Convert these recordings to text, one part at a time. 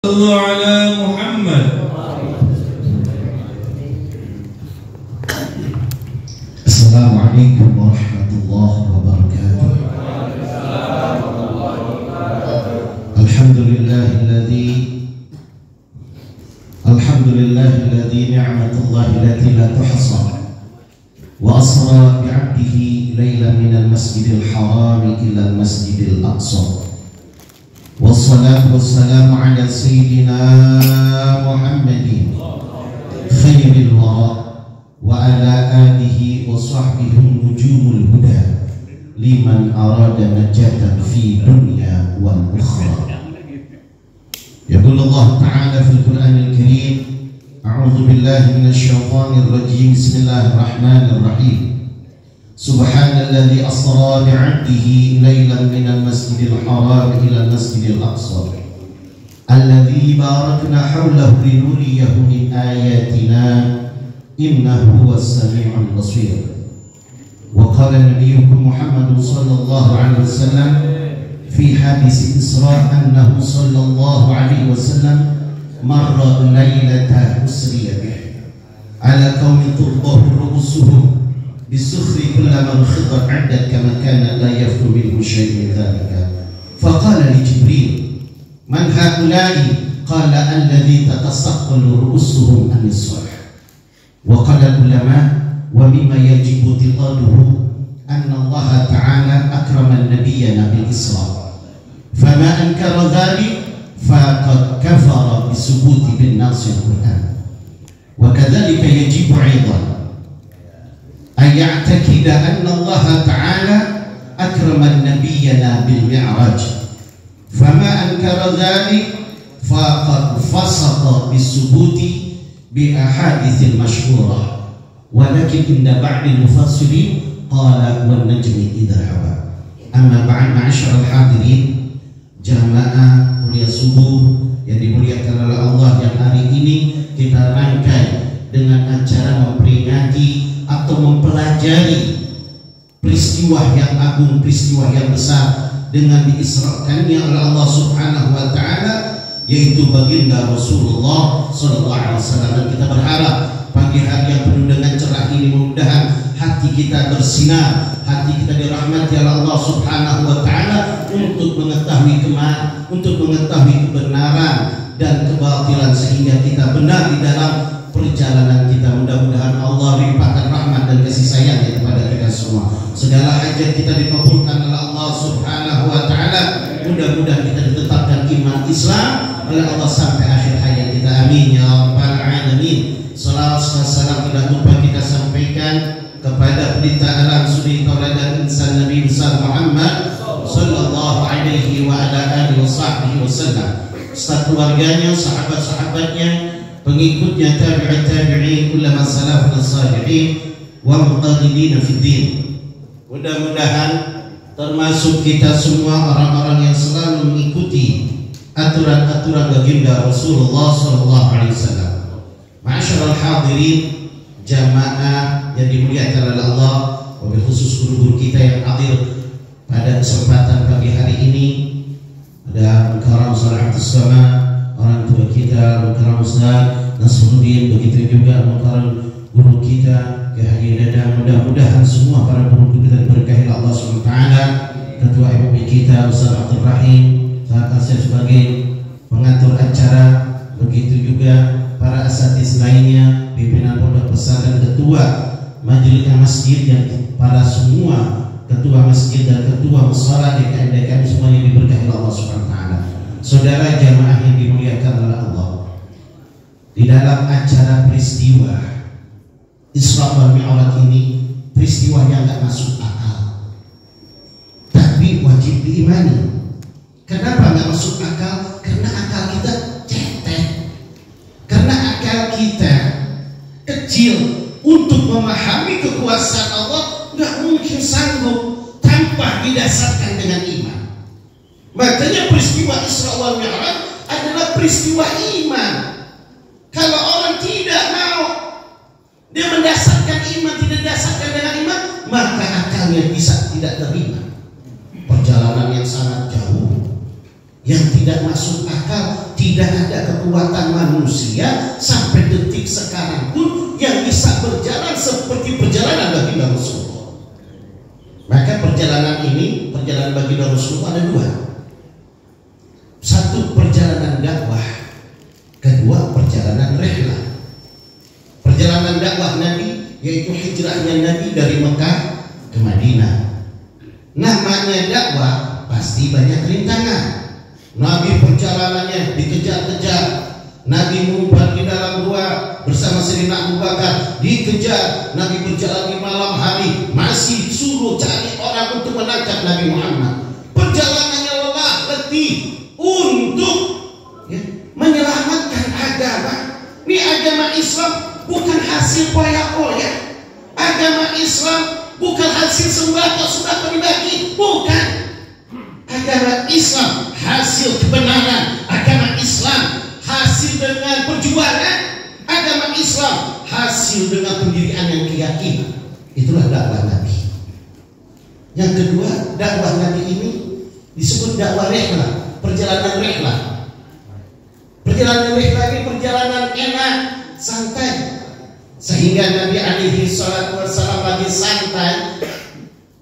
صلوا على محمد. Assalamualaikum warahmatullahi wabarakatuh. Alhamdulillahilladzi ni'matullahi allati la tuhsa wa asra bi'abdihi laylan minal masjidil haram ila al-masjidil aqsa. Wassalatu wassalamu ala sayyidina Muhammadin khairil wara wa ala alihi wa sahbihi nujumul huda liman arada najatan fi dunya wal ukhra. Yaqul Allah Ta'ala fil Qur'anil Karim, a'udzu billahi minasy syaithanir rajim, bismillahir rahim. Subhanalladzi asra bi'abdihi laylan minal masjidil haram ila al-masjidil aqsa alladzi barakna hawlahu linuriyahu min ayatina innahu huwas sami'ul basir. Wa qala nabiyyukum Muhammad sallallahu alaihi wasallam fi hadis Isra annahu sallallahu alaihi wasallam marra laylata usriya bih ala qaumin turdahu ru'usuhum bisukhri kullaman khidar 'adad kama kana la yafru minhu syai'un dhalika faqala li Jibril man haula'i qala alladhi tatasaqqalu ru'usuhum an-nisah. Wa qala ulama wa mimma yajibu tiqaduhu anna Allah ta'ala akrama nabiyyana bil Isra fama ankara dhalik faqad kafara bisubuti bin nasil Qur'an. Wa kadzalika yajibu aidan an ya'takida anna Allah ta'ala akrama nabiyyana bil mi'raj fama ankara dhalik faqad fasaqa bisubuti bi ahaditsil masyhurah. Walakin inda ba'dil mufassirin qala wan najmi idza hawa. Amma ba'd, ma'asyiral hadirin jamaah kuliah subuh yang dimuliakan oleh Allah, yang hari ini kita rangkai dengan acara memperingati atau mempelajari peristiwa yang agung, peristiwa yang besar dengan diisrakannya oleh Allah Subhanahu wa taala, yaitu baginda Rasulullah sallallahu alaihi wasallam. Dan kita berharap pagi hari yang penuh dengan cerah ini mudah-mudahan hati kita bersinar, hati kita dirahmati oleh Allah Subhanahu wa taala untuk mengetahui untuk mengetahui kebenaran dan kebatilan, sehingga kita benar di dalam perjalanan kita. Mudah-mudahan Allah limpahkan rahmat dan kasih sayangnya kepada kita semua. Segala hajat kita dikabulkan oleh Allah Subhanahu wa taala. Mudah-mudahan kita ditetapkan iman Islam oleh Allah sampai akhir hayat kita. Amin ya rabbal alamin. Salawat dan salam tidak lupa kita sampaikan kepada pelita alam suri tauladan insan Nabi besar Muhammad sallallahu alaihi wa ala alihi wasallam, serta keluarganya, sahabat-sahabatnya, pengikutnya, tabi'in, ulama salafun salihin wa muqallidin fid din. Mudah-mudahan termasuk kita semua orang-orang yang selalu mengikuti aturan-aturan baginda Rasulullah sallallahu alaihi wasallam. Ma'asyiral hadirin jamaah yang dimuliakan oleh Allah, wabil khusus guru-guru kita yang hadir pada kesempatan pagi hari ini. Ada Mukarram Salahatus Sama, orang tua kita Mukarram Ustaz Nasruddin, begitu juga Mukarram guru kita Ki Haji Dadang. Mudah-mudahan semua para guru kita diberkahi Allah Subhanahu wa taala. Ketua MUI kita Ustaz Abdul Rahim, saya sebagai pengatur acara, begitu juga para asatiz lainnya, pimpinan pondok pesantren, ketua majelis masjid, dan para semua ketua masjid dan ketua musala DKM semuanya diberkahi Allah Subhanahu wa taala. Saudara jamaah yang dimuliakan oleh Allah, di dalam acara peristiwa Isra wal Mi'raj ini, peristiwa yang enggak masuk akal, tapi wajib diimani. Kenapa enggak masuk akal? Karena akal kita cetek, karena akal kita kecil untuk memahami kekuasaan Allah. Nggak mungkin sanggup tanpa didasarkan dengan iman. Makanya peristiwa Isra wal Mi'raj adalah peristiwa iman. Kalau orang tidak mau, dia mendasarkan iman, tidak didasarkan dengan iman, maka akalnya bisa tidak terima. Perjalanan yang sangat jauh, yang tidak masuk akal, tidak ada kekuatan manusia sampai detik sekarang pun yang bisa berjalan seperti perjalanan baginda Rasulullah. Maka perjalanan ini, perjalanan baginda Rasulullah ada dua. Satu perjalanan dakwah, kedua perjalanan rihlah. Perjalanan dakwah Nabi yaitu hijrahnya Nabi dari Mekah ke Madinah. Namanya dakwah pasti banyak rintangan. Nabi perjalanannya dikejar-kejar. Nabi mengumpat di dalam gua bersama Sayyidina Abu Bakar, dikejar. Nabi berjalan di malam hari, masih suruh cari orang untuk menangkap Nabi Muhammad. Perjalanannya lelah, letih untuk menyelamatkan agama. Ini agama Islam bukan hasil poya-poya. Agama Islam bukan hasil sembako dibagi, bukan. Agama Islam hasil kebenaran. Agama Islam hasil dengan perjuangan. Agama Islam hasil dengan pendirian yang keyakinan. Itulah dakwah Nabi. Yang kedua, dakwah Nabi ini disebut dakwah rihlah, perjalanan rihlah. Perjalanan rihlah ini perjalanan enak, santai. Sehingga Nabi alaihi salatu wassalam lagi santai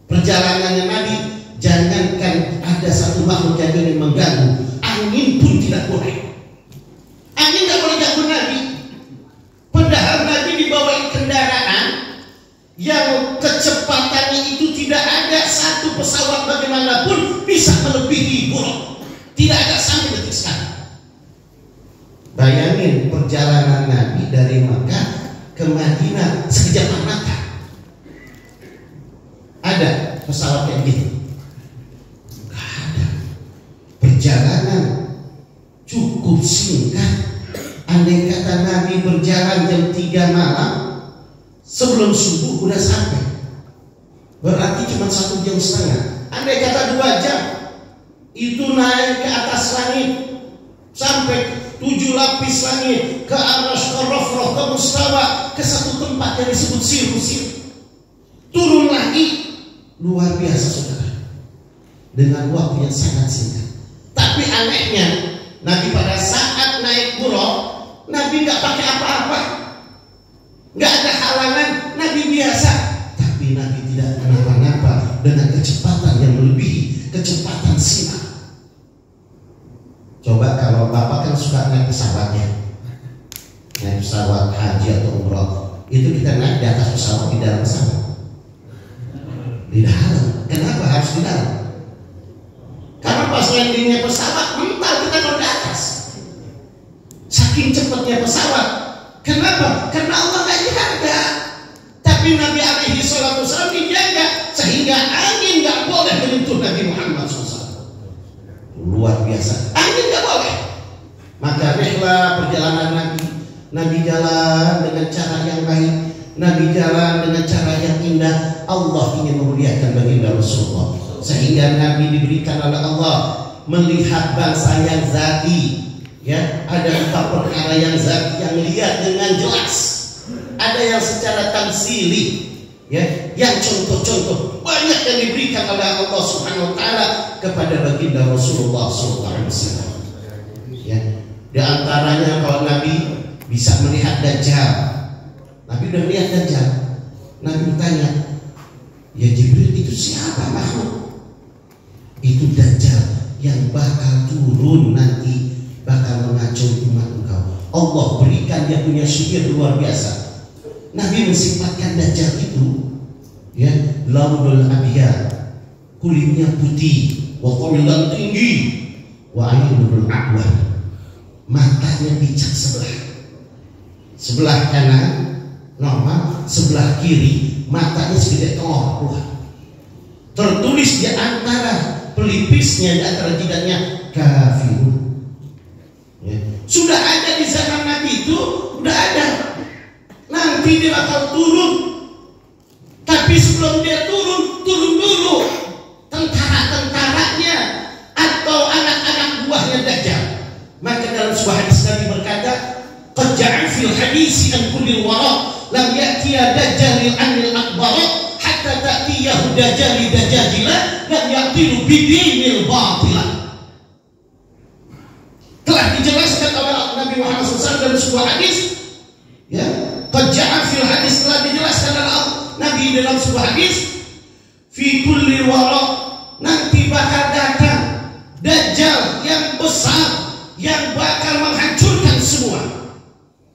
perjalanannya Nabi. Jangankan ada satu makhluk yang ingin mengganggu, angin pun tidak boleh. Angin tidak boleh ganggu Nabi. Padahal Nabi dibawa kendaraan yang kecepatannya itu tidak ada satu pesawat bagaimanapun bisa melebihi buruk. Tidak ada sampai detik sekarang. Bayangin perjalanan Nabi dari Makkah ke Madinah sekejap mata. Ada pesawat kayak gitu? Gak ada. Perjalanan cukup singkat. Andai kata Nabi berjalan jam 3 malam, sebelum subuh udah sampai. Berarti cuma 1,5 jam. Andai kata 2 jam, itu naik ke atas langit sampai 7 lapis langit, ke Arsy, ke Rafrah, ke Mustawa, ke satu tempat yang disebut Sir. Turun lagi, luar biasa saudara, dengan waktu yang sangat singkat. Tapi anehnya, Nabi pada saat naik Buraq, Nabi nggak pakai apa-apa, nggak ada halangan, Nabi biasa. Tapi Nabi tidak kenapa-napa dengan kecepatan yang melebihi kecepatan sinar. Coba kalau Bapak kan suka naik pesawat ya, naik pesawat haji atau umroh, itu kita naik di atas pesawat, di dalam pesawat, di dalam. Kenapa harus di dalam? Karena pas landingnya pesawat mental kita kalau di atas, saking cepatnya pesawat. Kenapa? Karena Allah nggak jaga. Tapi Nabi alaihi salatu wasallam dijaga sehingga angin nggak boleh menyentuh Nabi Muhammad SAW. Luar biasa, angin nggak boleh. Maka rihlah perjalanan Nabi. Nabi jalan dengan cara yang baik, Nabi jalan dengan cara yang indah. Allah ingin memuliakan baginda Rasulullah, sehingga Nabi diberikan oleh Allah melihat bangsa yang zati. Ya, ada 4 perkara yang zati yang lihat dengan jelas. Ada yang secara tamsili, ya, yang contoh-contoh banyak yang diberikan oleh Allah Subhanahu wa taala kepada baginda Rasulullah SAW. Ya, di antaranya kalau Nabi bisa melihat Dajjal. Nabi udah melihat Dajjal. Nabi bertanya, ya Jibril, itu siapa makhluk? Itu Dajjal yang bakal turun nanti, bakal mengacau umat engkau. Allah berikan dia punya sihir luar biasa. Nabi mensifatkan Dajjal itu, ya, laudul abiyad, kulitnya putih, wa qawilan tinggi, wa ainul aqwar, matanya picak sebelah kanan normal, sebelah kiri matanya segede telur keluar. Tertulis di antara pelipisnya, di antara jidatnya, kafirun. Ya. Sudah ada di zaman Nabi itu, sudah ada. Nanti dia bakal turun. Tapi sebelum dia turun dulu tentara-tentaranya atau anak-anak buahnya Dajjal. Maka dalam sebuah hadis Nabi berkata, qad ja'a fil hadisi an kulli wara lam ya'tiya dajjalil anil akbara hatta ta'tiyahu dajjali dajjajila lam ya'tilu bidinil batila. Sudah dijelaskan oleh Nabi Muhammad SAW dalam sebuah hadis. Ya, qad ja'a fil hadis, telah dijelaskan oleh Nabi dalam sebuah hadis. Fi kulli wara, nanti bakal datang Dajjal yang besar yang bakal menghancurkan semua.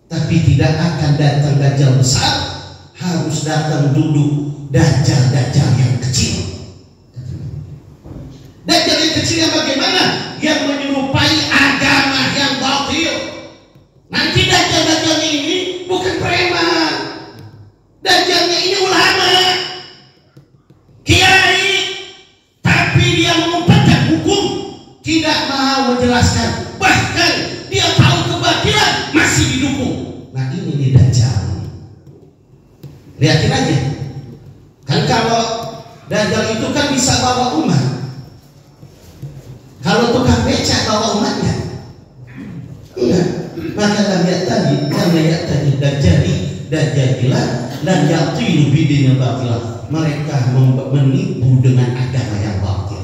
Tapi tidak akan datang Dajjal besar, harus datang dulu Dajjal yang kecil. Dajjal yang kecil yang bagaimana? Yang menyerupai agama yang batil. Nanti Dajjal-Dajjalnya ini bukan preman. Dajjalnya ini ulama, kiai, tapi dia mengumpulkan hukum, tidak mau menjelaskan, bahkan dia tahu kebatilan masih didukung. Nah ini nih Dajjal. Lihatin aja. Kan kalau Dajjal itu kan bisa bawa umat. Kalau tukang becak bawa umatnya enggak. Maka lihat tadi Dajjalilah dan yatilu bidin batilah. Mereka menipu dengan agama yang batil.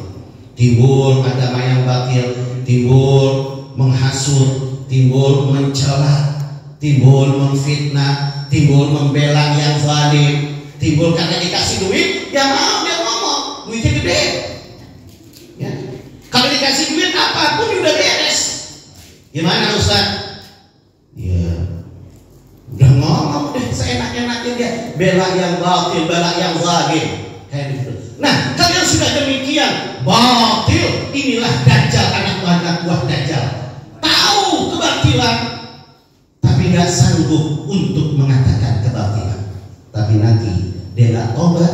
Timbul agama yang batil, timbul menghasut, timbul mencela, timbul memfitnah, timbul membela yang zalim, timbul karena dikasih duit, ya mau dia ngomong, duitnya gede. Ya. Kalau dikasih duit apapun udah beres. Gimana Ustaz? Ya, udah ngomong deh seenak-enaknya dia, bela yang batil, bela yang zalim, kayak gitu. Nah, kalian sudah demikian batil, inilah Dajjal, anak buah Dajjal. Tahu kebatilan, tapi nggak sanggup untuk mengatakan kebatilan. Tapi nanti dia nggak tobat,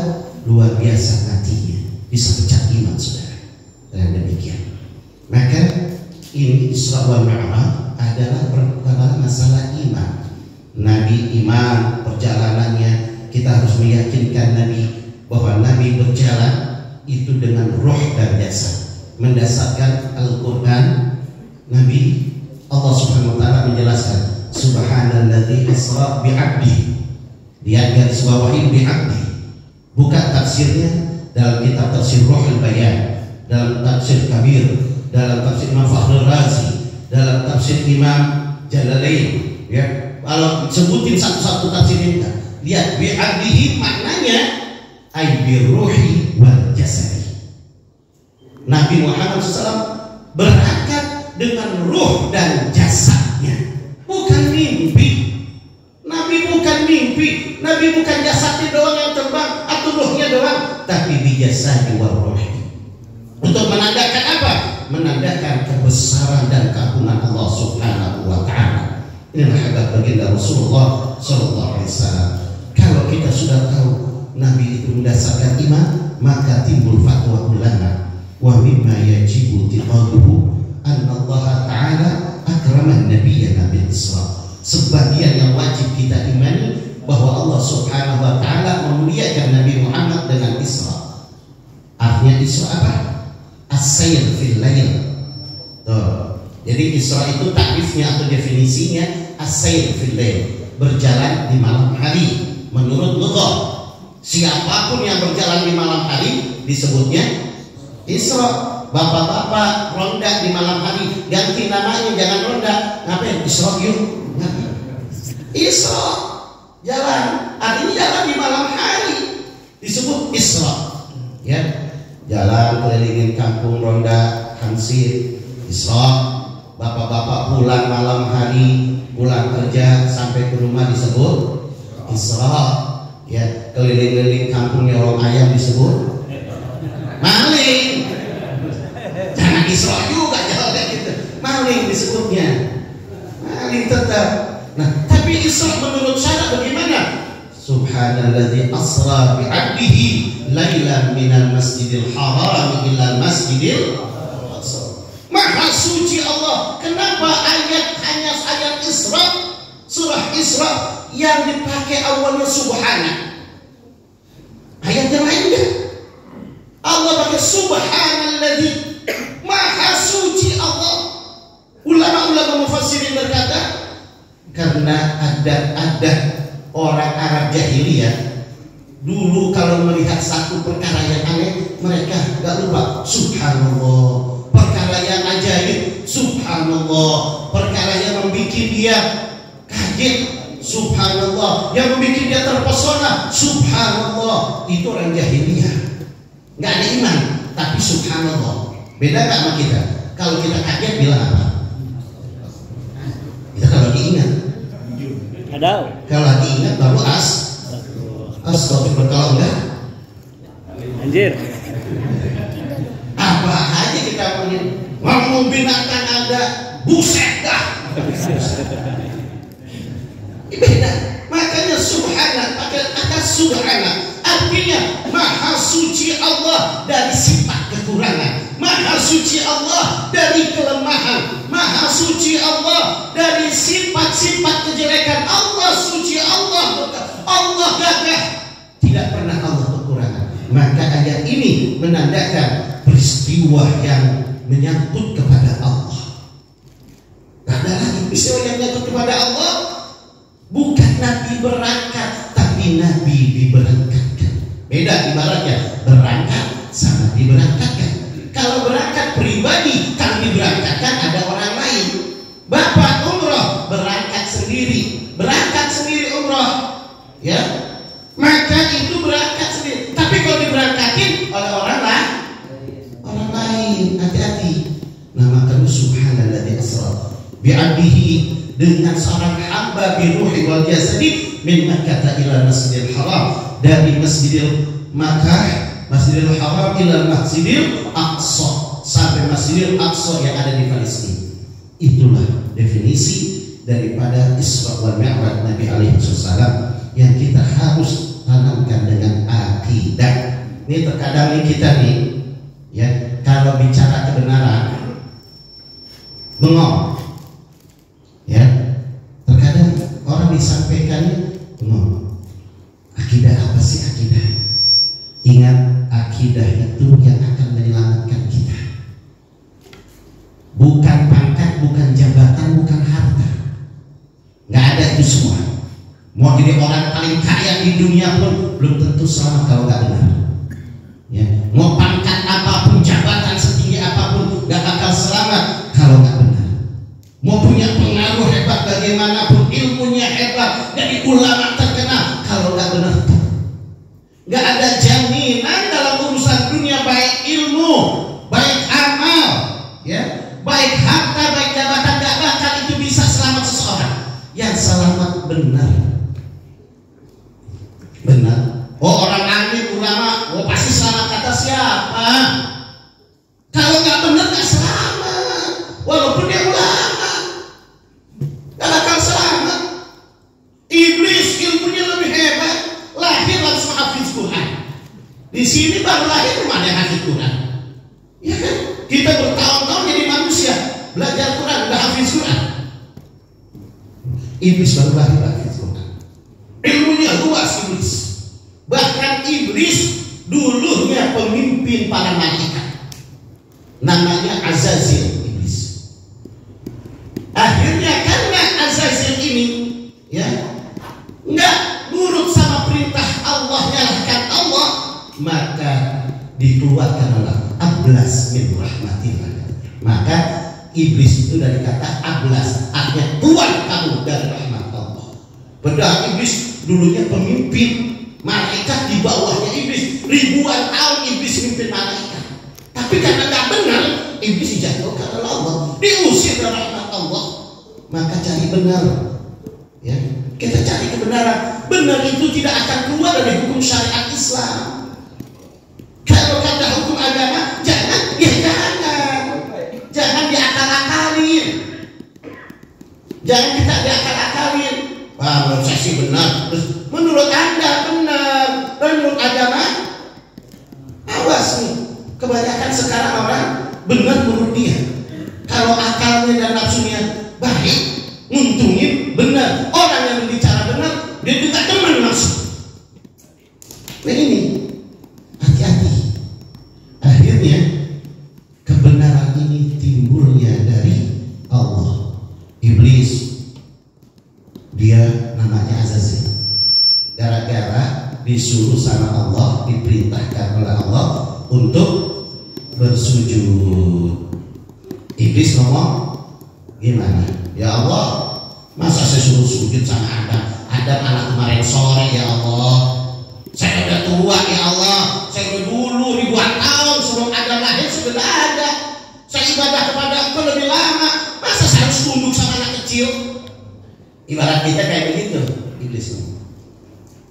luar biasa matinya, bisa pecah iman saudara. Dan demikian. Maka ini Isra wal Mi'raj adalah masalah iman. Nabi iman perjalanannya, kita harus meyakinkan Nabi bahwa Nabi berjalan itu dengan roh dan jasad, mendasarkan Al-Quran. Nabi Allah Subhanahu wa taala menjelaskan subhanalladzi asra bi'abdi. Lihat garis bawahi bi'abdi. Buka tafsirnya dalam kitab tafsir Ruhul Bayan, dalam tafsir Kabir, dalam tafsir Imam Fakhrul Razi, dalam tafsir Imam Jalalain. Ya, kalau sebutin satu-satu tafsir ini, lihat bi'abdihi maknanya ay biruhi wal jasadi. Nabi Muhammad SAW berangkat dengan ruh dan jasadnya, bukan mimpi. Nabi bukan mimpi, Nabi bukan jasadnya doang yang terbang atau ruhnya doang, tapi bijasadi wal ruhi. Untuk menandakan apa? Menandakan kebesaran dan keagungan Allah Subhanahu wa taala. Inilah hadap baginda Rasulullah sallallahu alaihi wasallam. Kalau kita sudah tahu Nabi itu mendasarkan iman, maka timbul fatwa ulama. Wa mimma yajibu tiqaduhu anna Allah taala akraman nabiyyana bil Isra. Sebagian yang wajib kita imani bahwa Allah Subhanahu wa taala memuliakan Nabi Muhammad dengan Isra. Artinya Isra apa? As-sayr fil lail. Tuh. Jadi Isra itu takrifnya atau definisinya as-sayr fil lail, berjalan di malam hari. Menurut lughah, siapapun yang berjalan di malam hari disebutnya Isra. Bapak-bapak ronda di malam hari, ganti namanya, jangan ronda. Ngapain? Isra yuk. Isra, jalan. Artinya jalan di malam hari disebut Isra. Ya, jalan kelilingin kampung, ronda, hansir, Isra. Bapak-bapak pulang malam hari, pulang kerja sampai ke rumah disebut Isra. Ya, keliling-keliling kampung nyorong ayam disebut maling. Jangan Isra juga, jalan gitu. Maling disebutnya. Maling tetap. Nah, tapi Isra menurut syarat bagaimana? Subhanalladzi asra bi'abdihi lailan minal masjidil haram ilal masjidil aqsa. Maha suci Allah. Kenapa hanya ayat Isra, surah Isra yang dipakai awalnya subhana? Ayat yang lainnya Allah pakai subhanalladzi, maha suci Allah. Ulama-ulama mufassirin berkata, karena ada orang Arab jahiliyah dulu kalau melihat satu perkara yang aneh, mereka gak lupa subhanallah, perkara yang ajaib Subhanallah, perkara yang membuat dia kaget, subhanallah, yang membuat dia terpesona, subhanallah. Itu orang jahiliyah, nggak ada iman, tapi subhanallah. Beda nggak sama kita? Kalau kita kaget bilang apa? Kita kalau diingat, kalau lagi ingat baru astagfirullah. Kalau enggak, anjir. Apa aja kita ngomong binatang ada, buset dah. Beda. Makanya subhana, kata subhana artinya maha suci Allah dari sifat kekurangan, maha suci Allah dari kelemahan, maha suci Allah dari sifat-sifat kejelekan. Allah suci, Allah gagah, tidak pernah Allah kekurangan. Maka ayat ini menandakan peristiwa yang menyangkut kepada Allah. Ada lagi peristiwa yang menyangkut kepada Allah. Bukan Nabi berangkat, tapi Nabi diberangkatkan. Beda ibaratnya, berangkat sama diberangkatkan. Kalau berangkat pribadi, kalau diberangkatkan ada orang lain. Bapak umroh berangkat sendiri umroh, ya, maka itu berangkat sendiri. Tapi kalau diberangkatin oleh orang lain, hati-hati. Namakan subhanalladzi asra bi'abdihi, dengan seorang hamba biruhi wal jasadi min Makkah ila Masjidil Haram, dari Masjidil Makkah, Masjidil Haram ila Masjidil Aqsa, sampai Masjidil Aqsa yang ada di Palestina. Itulah definisi daripada Isra wal Mi'raj Nabi alaihi wasallam yang kita harus tanamkan dengan akidah. Ini terkadang kita nih, ya, kalau bicara kebenaran bengong. Ya, terkadang orang disampaikan akidah apa sih akidah? Ingat, akidah itu yang akan menyelamatkan kita. Bukan pangkat, bukan jabatan, bukan harta. Nggak ada itu semua. Mau jadi orang paling kaya di dunia pun belum tentu selamat kalau nggak benar. Ya, mau pangkat apapun, jabatan setinggi apapun, nggak bakal selamat kalau nggak benar. Mau punya pengaruh hebat bagaimanapun, ilmunya hebat, jadi ulama terkenal, kalau nggak benar, nggak ada jaminan dalam urusan dunia, baik ilmu, baik amal, ya, baik harta, baik jabatan, nggak bakal itu bisa selamat seseorang. Yang selamat benar. Oh, orang alim, ulama, oh pasti selamat, kata siapa? Kalau nggak benar nggak selamat, walaupun dia ulama. Iblis ilmunya lebih hebat, lahir langsung hafiz Quran. Di sini baru lahir rumah yang hafiz Quran. Ya kan? Kita bertahun-tahun jadi manusia, belajar Quran, udah hafiz Quran. Iblis baru lahir hafiz Quran. Ilmunya luas iblis. Bahkan iblis dulunya pemimpin para malaikat. Namanya Azazil iblis. Akhirnya karena Azazil ini, ya, nggak nurut sama perintah Allah, nyalahkan Allah, maka dikeluarkanlah ablas min rahmatillah. Maka iblis itu dari kata ablas, artinya keluar kamu dari rahmat Allah. Padahal iblis dulunya pemimpin malaikat, di bawahnya iblis ribuan tahun iblis memimpin malaikat. Tapi karena nggak benar, iblis dijatuhkan oleh Allah, diusir dari rahmat Allah. Maka cari benar, ya. Kita cari kebenaran. Benar itu tidak akan keluar dari hukum syariat Islam. Kalau kata hukum agama, jangan diakal-akalin. Jangan kita diakal-akalin. Wah, menurut saya sih benar. Terus menurut Anda benar. Dan menurut agama, awas nih. Kebanyakan sekarang orang benar menurut dia. Kalau akalnya dan nafsunya baik, nguntungin, benar. Orang yang berbicara benar, dia juga teman masuk. Nah ini, hati-hati. Akhirnya kebenaran ini timbulnya dari Allah. Iblis, dia namanya Azazil. Gara-gara disuruh sama Allah, diperintahkan oleh Allah untuk bersujud. Iblis ngomong, Gimana? Ya Allah, masa saya suruh sujud sama Adam? Adam anak kemarin sore ya Allah. Saya udah tua ya Allah. Saya udah dulu ribuan tahun sebelum Adam lahir sudah ada. Saya ibadah kepada Engkau lebih lama. Masa saya harus tunduk sama anak kecil? Ibarat kita kayak begitu, iblis.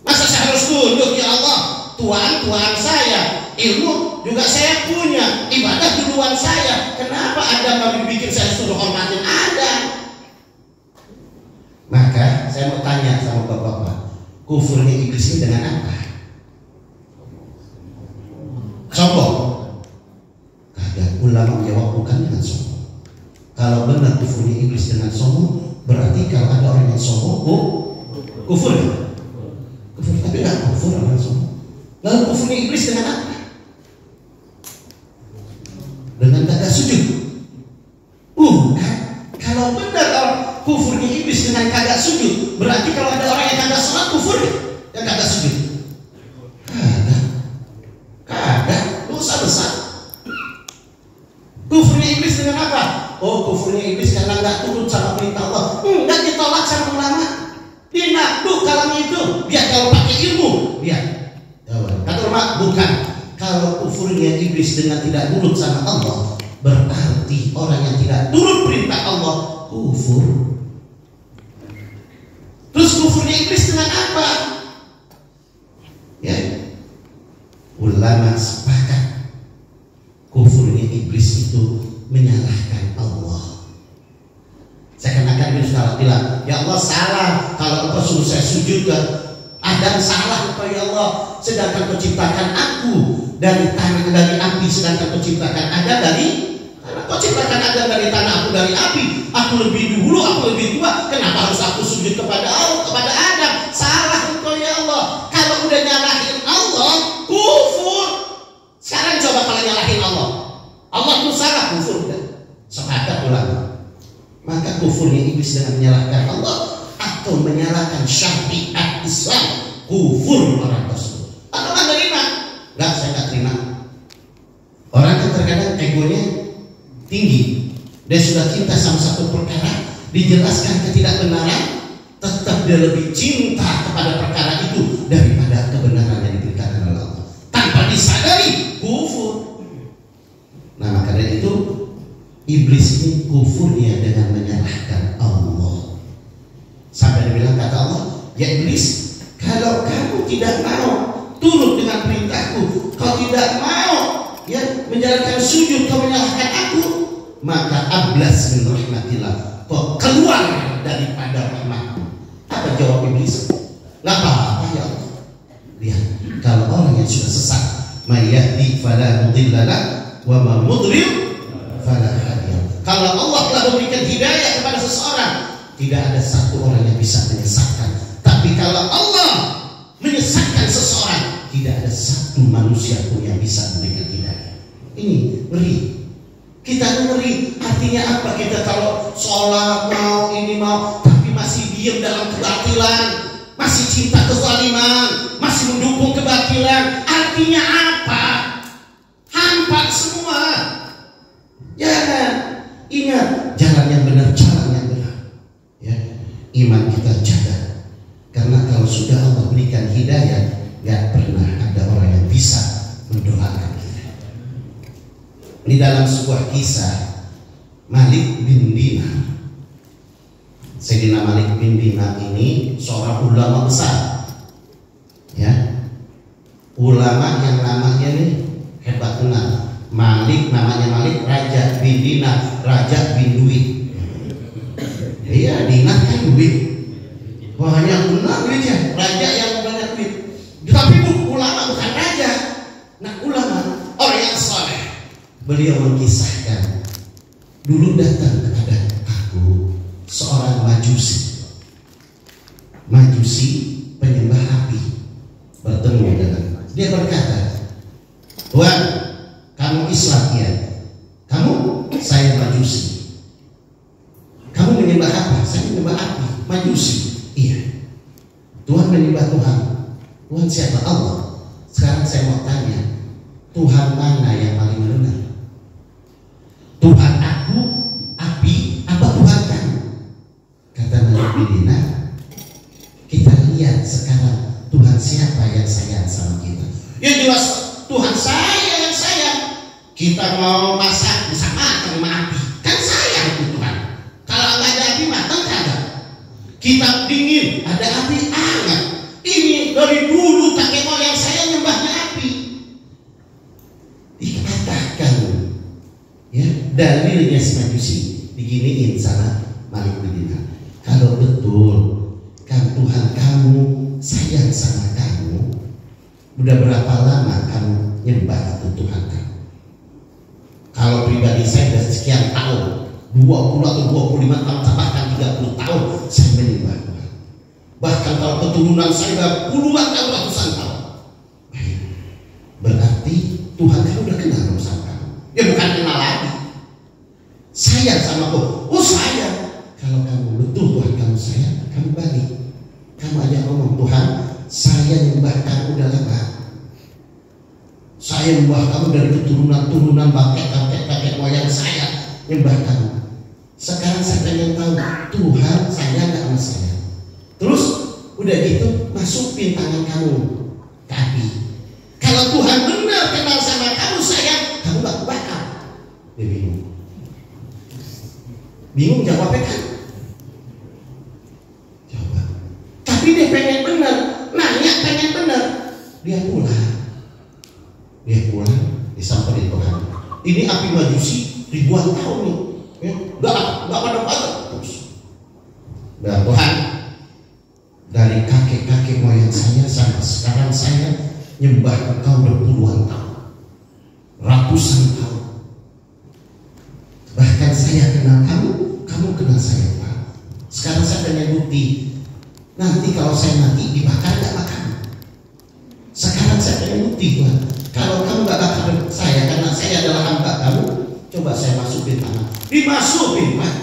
Masa saya harus tunduk ya Allah? Tuhan saya, ilmu juga saya punya, ibadah duluan saya. Kenapa Adam baru bikin saya suruh hormatin Adam? Maka saya mau tanya sama bapak-bapak, kufurnya iblis ini dengan apa? Sombong? Kagak, ulama menjawab bukan dengan sombong. Kalau benar kufurnya iblis dengan sombong, berarti kalau ada orang yang sombong, kufur. Kufur, tapi nggak kufur orang sombong. Lalu kufurnya iblis dengan apa? Dengan kagak sujud. Bukan. Kalau benar kufurnya iblis dengan kagak sujud, berarti kalau ada orang yang kagak sholat kufur, yang kagak sujud. Kagak, dosa besar. Kufurnya iblis dengan apa? Oh, kufurnya iblis karena nggak turut sama perintah Allah. Nggak ditolak sama ulama. Dinakduk kalau itu, biar kalau pakai ilmu, biar. Kata ulama bukan. Kalau kufurnya iblis dengan tidak nurut sama Allah, berarti orang yang tidak turut perintah Allah kufur. Terus kufurnya iblis dengan apa? Ya, ulama sepakat kufurnya iblis itu menyalahkan Allah. Saya akan bilang, ya Allah salah kalau Engkau suruh saya sujud ke Adam, salah Engkau ya Allah, sedangkan Kau ciptakan aku dari tanah dari api, sedangkan Kau ciptakan Adam dari tanah. Kau ciptakan Adam dari tanah, aku dari api. Aku lebih dulu, aku lebih tua. Kenapa harus aku sujud kepada Allah, kepada Adam? Salah Engkau ya Allah. Kalau udah nyalahin Allah, kufur. Sekarang coba kalau nyalahin Allah, Allah itu salah, kufur kan? Sepakat ulama. Maka kufurnya iblis dengan menyalahkan Allah atau menyalahkan syariat Islam, kufur orang tersebut. Atau nggak terima? Nggak, saya nggak terima. Orang yang terkadang egonya tinggi, dia sudah cinta sama satu perkara, dijelaskan ketidakbenaran, tetap dia lebih cinta kepada perkara itu daripada kebenaran yang diberikan oleh Allah. Tanpa disadari, kufur. Nah, maka dari itu iblis ini kufurnya dengan menyalahkan Allah. Sampai dia bilang, kata Allah, ya iblis, kalau kamu tidak mau turut dengan perintahku, kau tidak mau ya menjalankan sujud, kau menyalahkan aku, maka ablas min rahmatillah, kau keluar daripada rahmatku. Apa jawab iblis? Nggak apa-apa ya Allah. Lihat, kalau orang yang sudah sesat, may yahdi fala mudilla lahu wa ma mudlil fala hadiya. Kalau Allah telah memberikan hidayah kepada seseorang, tidak ada satu orang yang bisa menyesatkan. Tapi kalau Allah menyesatkan seseorang, tidak ada satu manusia pun yang bisa memberikan hidayah. Ini ngeri. Kita ngeri. Artinya apa? Kita kalau sholat mau, ini mau, tapi masih diam dalam kebatilan, masih cinta kezaliman, masih mendukung kebatilan. Artinya apa? Hampa semua. Jangan. Ingat, jalan yang benar, jalan yang benar. Ya, iman kita jaga. Karena kalau sudah Allah berikan hidayah, gak pernah ada orang yang bisa mendoakan kita. Ini dalam sebuah kisah Malik bin Dinar. Sayyidina Malik bin Dinar ini seorang ulama besar. Ya, ulama yang namanya ini hebat benar. Malik, namanya Malik, Raja bin Dinar, Raja bin duit. Iya, dinar kan duit. Banyak benar duitnya, raja yang banyak duit. Tapi ulama bukan raja. Nah, ulama orang yang saleh. Beliau mengisahkan, dulu datang kepada aku seorang majusi. Majusi penyembah api. Bertemu dengan dia, berkata, Tuhan, kamu Islam ya? Kamu? Saya majusi. Kamu menyembah apa? Saya menyembah api. Majusi. Iya. Tuhan menyembah Tuhan. Tuhan siapa? Allah. Sekarang saya mau tanya, Tuhan mana yang paling benar? Tuhan aku, api, apa Tuhan Bidina, kita lihat sekarang Tuhan siapa yang sayang sama kita? Ya jelas Tuhan saya yang sayang. Kita mau masak bisa makan sama api, kan sayang itu Tuhan. Kalau nggak ada api makan kagak. Kita dingin ada api hangat. Ini dari dulu kakek moyang saya nyembahnya api. Dikatakan ya dalilnya Majusi diginiin sama Malik Bidina. Kalau betul kan Tuhan kamu sayang sama kamu, udah berapa lama kamu nyembah itu Tuhan kamu? Kalau pribadi saya sudah sekian tahun, 20 atau 25 tahun, bahkan 30 tahun saya menyembah Tuhan. Bahkan kalau keturunan saya puluhan tahun, ratusan tahun. Berarti Tuhan kamu udah kenal sama kamu. Ya bukan kenal lagi. Sayang sama kamu. Oh sayang. Kalau kamu betul Tuhan kamu sayang, kamu balik. Kamu aja ngomong, Tuhan saya nyembah kamu udah lama. Saya nyembah kamu dari keturunan-turunan kakek moyang saya nyembah kamu. Sekarang saya pengen tahu Tuhan sayang gak sama saya. Terus udah gitu masukin tangan kamu ke api. Kalau Tuhan benar kenal sama kamu sayang, kamu gak bakal. Dia bingung. Bingung jawabnya kan? Jawab. Tapi dia pengen benar, nanya pengen benar. Dia pulang, disamperin Tuhan. Ini api Majusi ribuan tahun nih, ya, nggak pada terus. Dan Tuhan, dari kakek moyang saya sampai sekarang saya nyembah Engkau berpuluhan tahun, ratusan tahun. Bahkan saya kenal kamu kenal saya Pak. Sekarang saya pengen bukti. Nanti kalau saya mati dibakar nggak makan. Sekarang saya pengen bukti Tuhan. Kalau kamu gak bakar saya karena saya adalah hamba kamu, coba saya masukin tangan. Dimasukin Pak.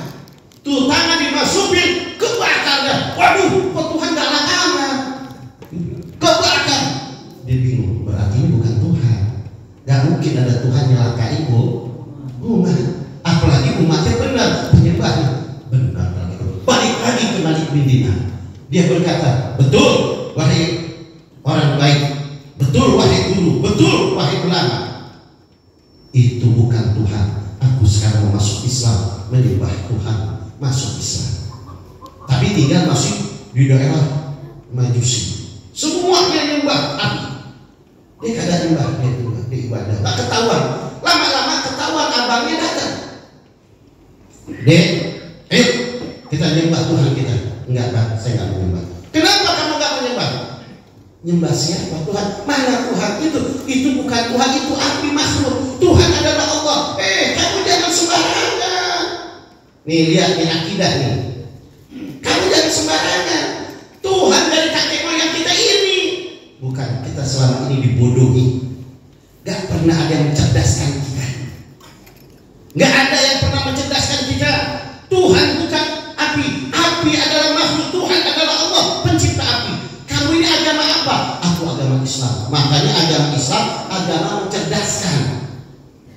Tuh tangan dimasukin, kebakarnya. Waduh, kok Tuhan gak lama? Kebakar. Dia bingung, berarti ini bukan Tuhan. Gak mungkin ada Tuhan nyelakain umat. Apalagi umatnya benar, penyembahnya benar. Balik lagi ke Malik Bidina. Dia berkata, betul wahai orang baik. Betul wahai guru, betul wahai ulama. Itu bukan Tuhan. Aku sekarang mau masuk Islam, menyembah Tuhan, masuk Islam. Tapi tinggal masih di daerah Majusi. Semua dia nyembah api. Dia kagak nyembah, dia ibadah. Tak ketahuan. Lama-lama ketahuan abangnya datang. Dek, ayo kita nyembah Tuhan kita. Enggak Pak, saya nggak menyembah. Kenapa kamu nggak menyembah? Nyembah siapa? Tuhan. Mana Tuhan itu bukan Tuhan, itu api makhluk. Tuhan adalah Allah. Kamu jangan sembarangan. Nih lihat nih akidah nih. Kamu jangan sembarangan. Tuhan dari kakek moyang kita ini. Bukan, kita selama ini dibodohi. Gak pernah ada yang mencerdaskan kita. Gak ada yang pernah mencerdaskan kita. Tuhan bukan api. Api adalah makhluk. Tuhan adalah Allah, pencipta api. Kamu ini agama apa? Aku agama Islam. Makanya agama Islam agama mencerdaskan.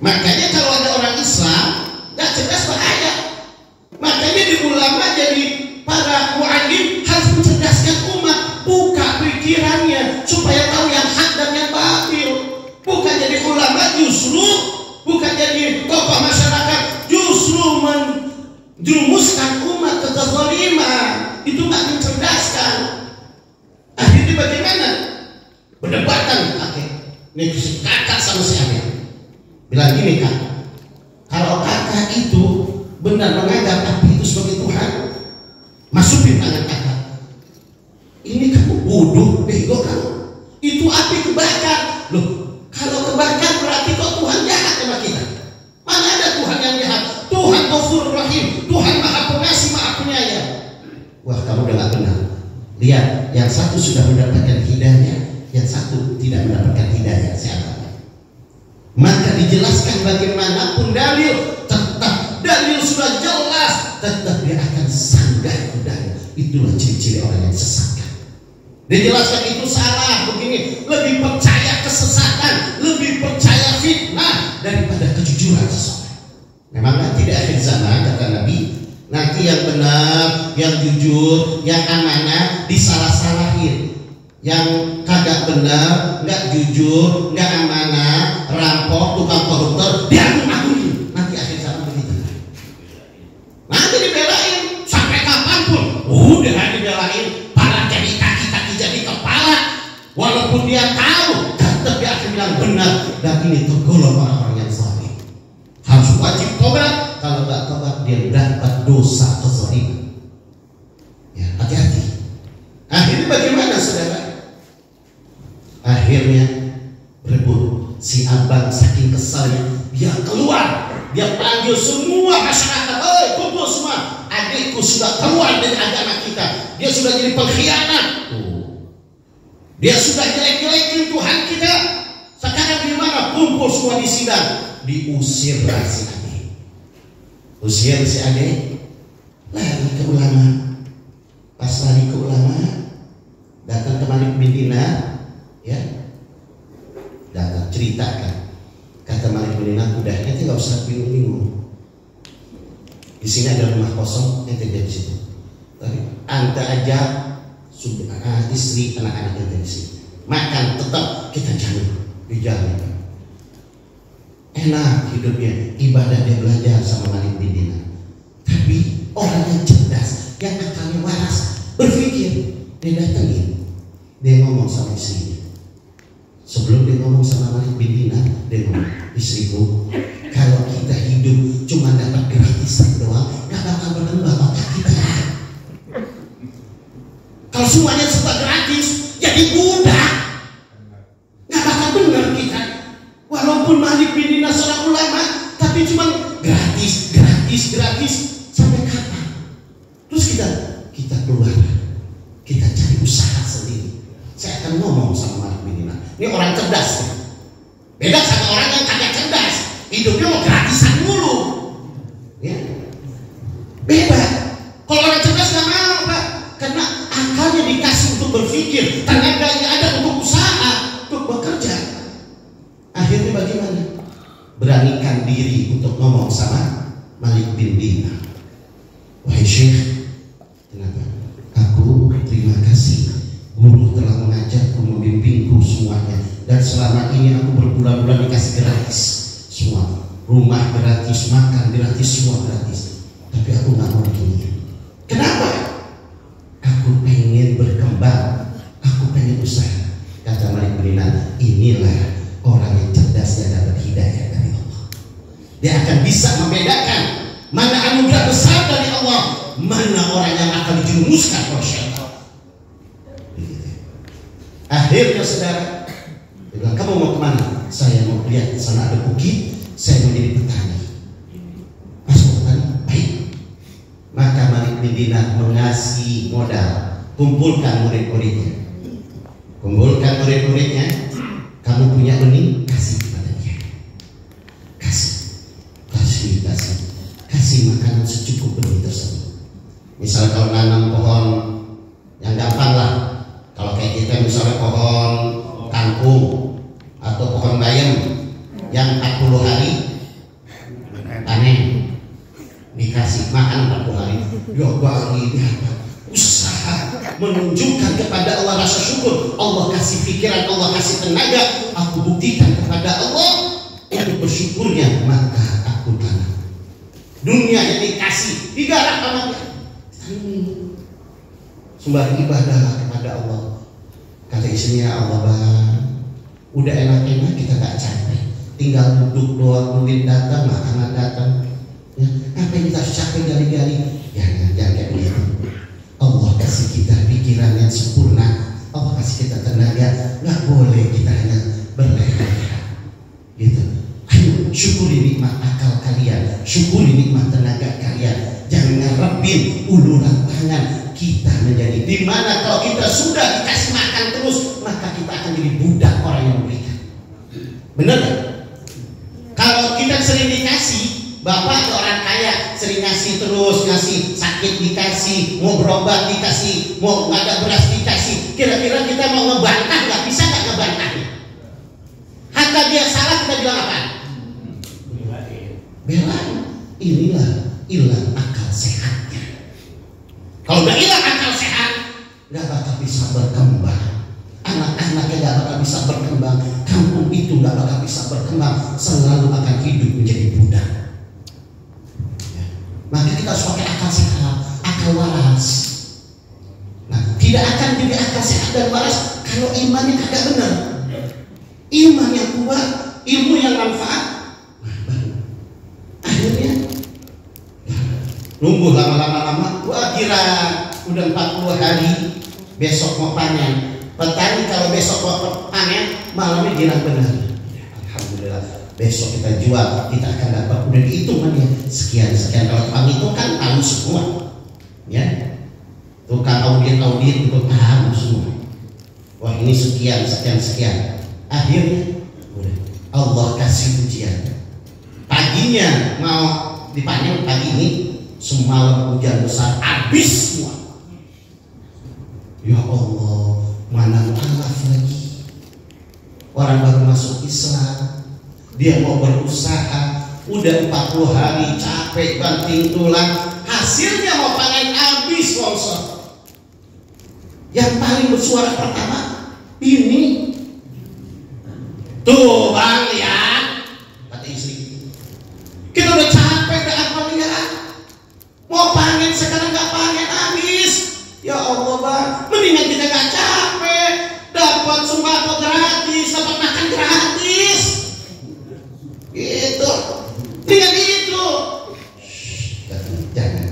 Makanya kalau ada orang Islam gak cerdas bahaya. Makanya di ulama jadi para mu'allim harus mencerdaskan umat, buka pikirannya supaya tahu yang hak dan yang batil. Bukan jadi ulama justru, bukan jadi tokoh masyarakat justru menjerumuskan umat ke kezaliman. Itu gak mencerdaskan. Akhirnya bagaimana? Berdebatan Nih kakak sama si Amir bilang gini, Kak, kalau kakak itu benar menganggap api itu sebagai Tuhan, masukin tangan kakak. Ini kamu bodoh, bego kamu. Itu api kebakar. Loh, kalau kebakar berarti kok Tuhan jahat sama kita? Mana ada Tuhan yang jahat? Tuhan Ghafurur Rahim, Tuhan Maha Pengasih, Maha Penyayang. Wah, kamu udah gak benar. Lihat, yang satu sudah mendapatkan hidayah, yang satu tidak mendapatkan hidayah. Siapa? Maka dijelaskan bagaimanapun dalil, tetap dalil sudah jelas, tetap dia akan sanggah ke dalil. Itulah ciri-ciri orang yang sesat. Dijelaskan itu salah begini, lebih percaya kesesatan, lebih percaya fitnah daripada kejujuran seseorang. Memang tidak akhir zaman kata Nabi, Nanti yang benar, yang jujur, yang amanah disalah-salahin. Yang kagak benar, nggak jujur, nggak amanah, rampok, tukang koruptor, diagung-agungin. Nanti akhir zaman begitu. Nanti dibelain sampai kapanpun. Udah dibelain, pala jadi kaki jadi kepala. Walaupun dia tahu, tetap dia akan bilang benar. Dan ini tergolong orang-orang yang zalim. Harus wajib tobat. Kalau nggak tobat, dia dapat dosa kezaliman. Ya, hati-hati. Akhirnya bagaimana, saudara? Akhirnya berebut. Si abang saking kesalnya, dia keluar, dia panggil semua masyarakat, kumpul semua, adikku sudah keluar dari agama kita, dia sudah jadi pengkhianat, dia sudah jelek-jelekin Tuhan kita. Sekarang gimana? Kumpul semua di sidang, diusir lah si adik, usir si adik, lari ke ulama. Pas lari ke ulama, datang ke Malik bin Dinar, ya, datang ceritakan. Kata Malik bin Dinar, udah nanti nggak usah bingung-bingung. Di sini ada rumah kosong, nanti di situ. Tapi anda aja sudah istri anak-anak yang di sini. Makan tetap kita jamin, dijamin. Enak hidupnya, ibadah dia belajar sama Malik bin Dinar. Tapi orang yang cerdas, yang akalnya waras, berpikir, dia datangin, dia ngomong sama istrinya. Sebelum dia ngomong sama Malik bin Dinar, dia ngomong, istriku, kalau kita hidup cuma dapat gratisan doang, gak bakal berkembang otak kita. Kalau semuanya serba gratis, jadi budak, gak bakal benar kita. Walaupun Malik bin Dinar seorang ulama, tapi cuma gratis sampai kapan? Terus kita keluar, kita cari usaha sendiri. Saya akan ngomong sama Malik bin Dinar. Ini orang cerdas, ya? Beda sama orang yang kagak cerdas, hidupnya mau gratisan mulu, ya. Beda. Kalau orang cerdas nggak mau, Pak, karena akalnya dikasih untuk berpikir, tenaganya ada untuk usaha, untuk bekerja. Akhirnya bagaimana? Beranikan diri untuk ngomong sama Malik bin Dinar. Wahai Syekh, kenapa? Aku terima kasih. Guru telah mengajarku, membimbingku semuanya, dan selama ini aku berbulan-bulan dikasih gratis semua, rumah gratis, makan gratis, semua gratis. Tapi aku nggak mau begini. Kenapa? Aku pengen berkembang, aku pengen usaha. Kata Malik bin Dinar, inilah orang yang cerdas dan dapat hidayah dari Allah. Dia akan bisa membedakan mana anugerah besar dari Allah, mana orang yang akan dijerumuskan oleh syaitan. Akhirnya saudara bilang, kamu mau kemana? Saya mau lihat di sana ada bukit, saya mau jadi petani. Masuk petani, baik. Maka Malik bin Dinar mengasih modal, kumpulkan murid-muridnya, kamu punya benih, kasih kepada dia, kasih makanan secukup benih tersebut. Misal kalau nanam pohon yang gampang lah, kalau kayak kita misalnya pohon kangkung atau pohon bayam yang 40 hari panen, dikasih makan 40 hari, ya bagi dia usaha menunjukkan kepada Allah rasa syukur. Allah kasih pikiran, Allah kasih tenaga, aku buktikan kepada Allah untuk bersyukurnya, maka aku tanam. Dunia yang dikasih digarap sama dia, sembah ibadah kepada Allah. Kata istrinya, Allah bang, udah enak-enak kita gak capek, tinggal duduk doang, duit datang, makanan datang, ya, apa yang kita harus capek gali-gali? Jangan kayak begitu. Allah kasih kita pikiran yang sempurna, Allah kasih kita tenaga, nggak boleh kita hanya berleha-leha, gitu. Ayo syukuri nikmat akal kalian, syukuri nikmat tenaga kalian, jangan ngarepin uluran tangan kita menjadi. Dimana kalau kita sudah dikasih makan terus, maka kita akan jadi budak orang yang memberikan. Benar gak? Kalau kita sering dikasih, bapak ke orang kaya sering ngasih terus, ngasih sakit dikasih, mau berobat dikasih, mau ada beras dikasih, kira-kira kita mau ngebantah nggak? Bisa nggak ngebantahnya? Hatta dia salah kita bilang apa? Belain. Inilah ilah akal sehatnya. Kalau udah hilang akal sehat, nggak bakal bisa berkembang. Anak-anaknya nggak bakal bisa berkembang. Kampung itu nggak bakal bisa berkembang. Selalu akan hidup menjadi budak. Ya. Maka kita harus pakai akal sehat, akal waras. Nah, tidak akan jadi akal sehat dan waras kalau imannya kagak benar. Iman yang kuat, ilmu yang manfaat, akhirnya nunggu lama-lama, wah kira udah 40 hari besok mau panen. Petani kalau besok mau panen malamnya girang benar. Alhamdulillah besok kita jual, kita akan dapat, udah dihitung kan ya, sekian. Kalau tukang itu kan tahu semua ya, tukang audit itu tahu semua. Wah ini sekian. Akhirnya udah Allah kasih ujian. Paginya mau dipanen, pagi ini semalam hujan besar habis semua. Ya Allah, mana alaf lagi. Orang baru masuk Islam, dia mau berusaha, udah 40 hari capek banting tulang, hasilnya mau panen habis longsor. Yang paling bersuara pertama ini. Tuh bang lihat, kata istri, kita udah capek, udah apa lihat, mau panen sekarang nggak panen habis. Ya Allah bang, mendingan kita nggak capek, dapat sembako gratis, dapat makan gratis, gitu. Dengan itu, jangan.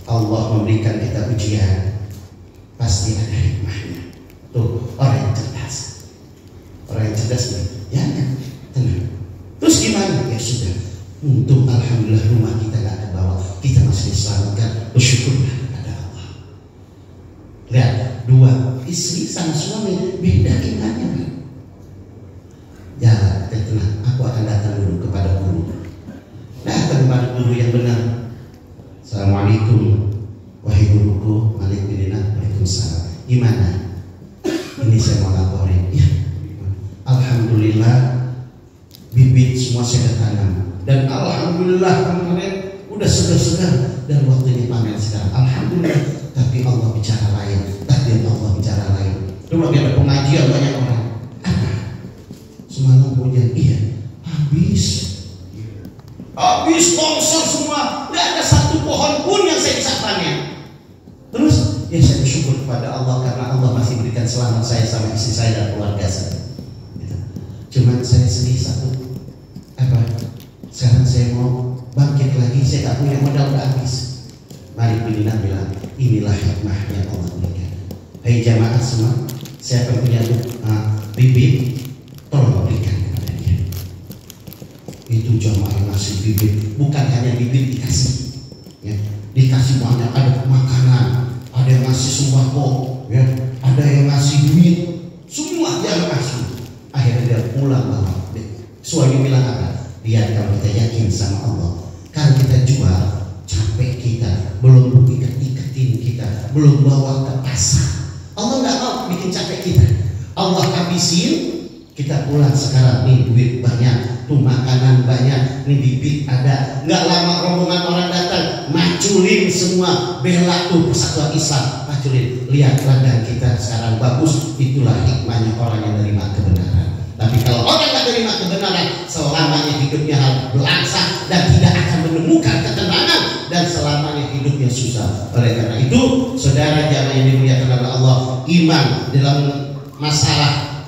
Allah memberikan kita ujian, pasti ada hikmahnya. Tuh orang yang cerdas, nih. Jangan, tenang. Terus gimana? Ya sudah, untung alhamdulillah rumah kita gak ke bawah, kita masih diselamatkan, bersyukurlah kepada Allah. Lihat, dua istri sama suami beda imannya kan? Ya tenang, aku akan datang dulu kepada guru. Datang kepada guru yang benar. Assalamualaikum, wahai guruku. Waalaikumsalam. Gimana? Ini saya mau laporin. Ya, alhamdulillah bibit semua saya tanam, dan alhamdulillah kemarin udah segar-segar dan waktunya panen sekarang. Alhamdulillah. Tapi Allah bicara lain, takdir Allah bicara lain. Coba kita pengajian banyak orang. Apa? Semalam hujan, iya. Habis longsor semua, nggak ada satu pohon pun yang saya bisa panen. Terus ya saya bersyukur kepada Allah karena Allah masih berikan selamat saya sama istri saya dan keluarga saya. Cuman saya sedih satu, apa? Sekarang saya mau bangkit lagi, saya tak punya modal, udah habis. Mari pilihlah bilang, inilah hikmah yang Allah berikan. Hai jamaah semua, siapa yang punya bibit, tolong berikan kepada dia. Itu jamaah yang ngasih bibit, bukan hanya bibit dikasih, ya, dikasih banyak, ada makanan, ada yang ngasih sembako, ya, ada yang ngasih duit, semua yang ngasih. Akhirnya dia pulang bahwa suami bilang apa? Biar kalau kita yakin sama Allah, kalau kita jual capek kita, belum iketin kita, belum bawa ke pasar, Allah nggak mau bikin capek kita. Allah habisin, kita pulang sekarang nih duit banyak, tuh makanan banyak, nih bibit ada. Nggak lama rombongan orang datang, maculin semua, bela tuh persatuan Islam, maculin. Lihat ladang kita sekarang bagus, itulah hikmahnya orang yang menerima kebenaran. Tapi kalau orang yang menerima kebenaran, selamanya hidupnya berlangsang dan tidak akan menemukan ketenangan, dan selamanya hidupnya susah. Oleh karena itu, saudara jamaah yang dimuliakan oleh Allah, iman dalam masalah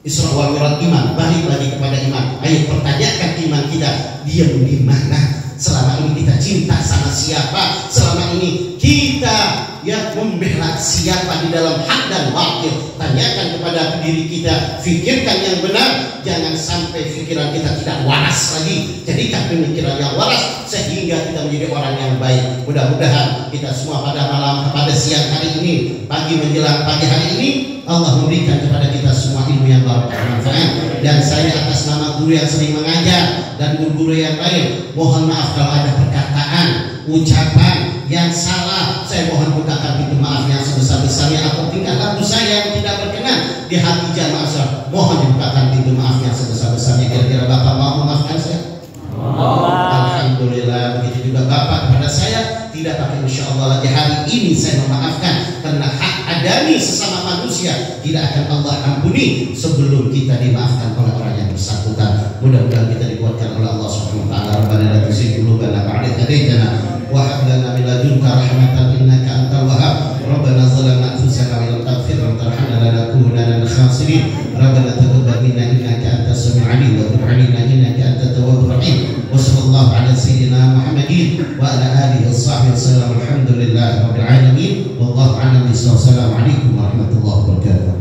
Isra wal Mi'raj, iman, balik lagi kepada iman. Ayo pertanyakan iman kita, dia di mana? Selama ini kita cinta sama siapa? Selama ini kita membela siapa di dalam hak dan batil? Tanyakan kepada diri kita, pikirkan yang benar, jangan sampai pikiran kita tidak waras lagi. Jadikan pemikiran yang waras sehingga kita menjadi orang yang baik. Mudah-mudahan kita semua pada siang hari ini, pagi menjelang pagi hari ini, Allah memberikan kepada kita semua ilmu yang bermanfaat. Dan saya atas nama guru yang sering mengajar dan guru-guru yang lain, mohon maaf kalau ada perkataan, ucapan yang salah. Saya mohon bukakan pintu maaf yang sebesar-besarnya. Atau tingkah laku saya yang tidak berkenan di hati jamaah, mohon dibukakan pintu maaf yang sebesar-besarnya. Kira-kira Bapak mau memaafkan saya? Alhamdulillah. Begitu juga Bapak kepada saya, tidak, tapi insya Allah lagi hari ini saya memaafkan, karena hak adami sesama manusia tidak akan Allah ampuni sebelum kita dimaafkan oleh orang yang bersangkutan. Mudah-mudahan kita dikuatkan oleh Allah Subhanahu wa taala. Rabbana la tuzigh qulubana ba'da idh hadaytana wa hab lana min ladunka rahmatan innaka antal wahhab. Rabbana zalamna anfusana wa lam taghfir wa tarhamna lanakunanna minal khasirin. Rabbana taqabbal minna innaka antas samiul alim wa tub 'alaina innaka antat tawwabur rahim. Wa sallallahu ala sayyidina Muhammadin wa ala alihi washabbihi wasallam. Alhamdulillahi rabbil alamin. Wallahu a'lam bishawab. Assalamualaikum warahmatullahi wabarakatuh.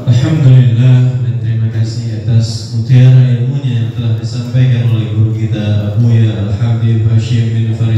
Alhamdulillah, dan terima kasih atas mutiara ilmunya yang telah disampaikan oleh guru kita Abuya Al-Habib Hashim bin Fadl